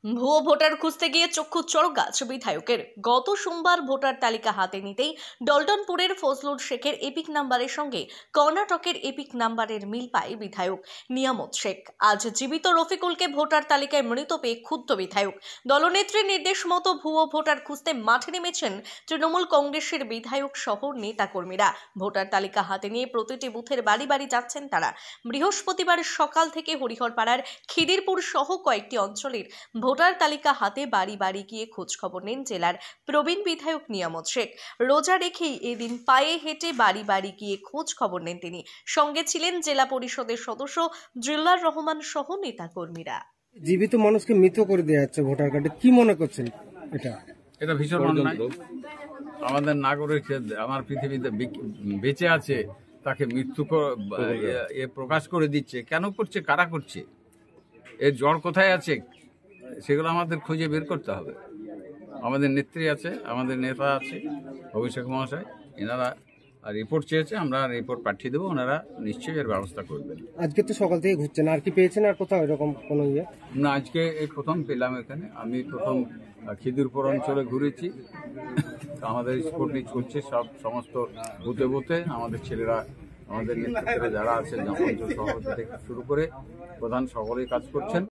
ভুয়ো ভোটার খুঁজতে গিয়ে চক্ষু চড়ক গাছ বিধায়কের। গত সোমবার ভোটার তালিকা হাতে নিতেই ডলটনপুরের ফজলুর শেখের এপিক নাম্বারের সঙ্গে কর্ণাটকের এপিক নাম্বারের মিল পায় বিধায়ক নিয়ামত শেখ। আজ জীবিত রফিকুলকে ভোটার তালিকায় মৃত পেয়ে ক্ষুব্ধ বিধায়ক। দলনেত্রীর নির্দেশ মতো ভুয়ো ভোটার খুঁজতে মাঠে নেমেছেন তৃণমূল কংগ্রেসের বিধায়ক সহ নেতাকর্মীরা। ভোটার তালিকা হাতে নিয়ে প্রতিটি বুথের বাড়ি বাড়ি যাচ্ছেন তারা। বৃহস্পতিবার সকাল থেকে হরিহরপাড়ার খিদিরপুর সহ কয়েকটি অঞ্চলের ভোটার তালিকা হাতে বাড়ি বাড়ি গিয়ে খোঁজ খবর নেন জেলার প্রবীণ বিধায়ক নিয়ামত শেখ। রোজা রেখেই এদিন পায়ে হেঁটে বাড়ি বাড়ি গিয়ে খোঁজ খবর নেন তিনি। সঙ্গে ছিলেন জেলা পরিষদের সদস্য জিল্লার রহমান সহ নেতাকর্মীরা। জীবিত মানুষকে মৃত করে দেওয়া হচ্ছে ভোটার কার্ডে, কি মনে করছেন? এটা ভীষণ অন্যায়। আমাদের নাগরিক আমার পৃথিবীতে বেঁচে আছে তাকে মৃত্যু প্রকাশ করে দিচ্ছে। কেন করছে, কারা করছে, এর জড় কোথায় আছে, সেগুলো আমাদের খুঁজে বের করতে হবে। আমাদের নেত্রী আছে, আমাদের নেতা আছে অভিষেক মহাশয়, এনারা রিপোর্ট চেয়েছে, আমরা রিপোর্ট পাঠিয়ে দেবো, ওনারা নিশ্চয়ই এর ব্যবস্থা করবেন। আজকে তো সকাল থেকে ঘুরছেন, আর কি পেয়েছেন আর কোথাও এরকম কোনো ইয়ে? না, আজকে এই প্রথম পেলাম এখানে। আমি প্রথম খিদিরপুর অঞ্চলে ঘুরেছি। আমাদের স্পোর্টই চলছে সমস্ত বুথে বুথে। আমাদের ছেলেরা, আমাদের নেতৃত্বে যারা আছেন, অঞ্চল সভাপতি থেকে শুরু করে প্রধান সকলেই কাজ করছেন।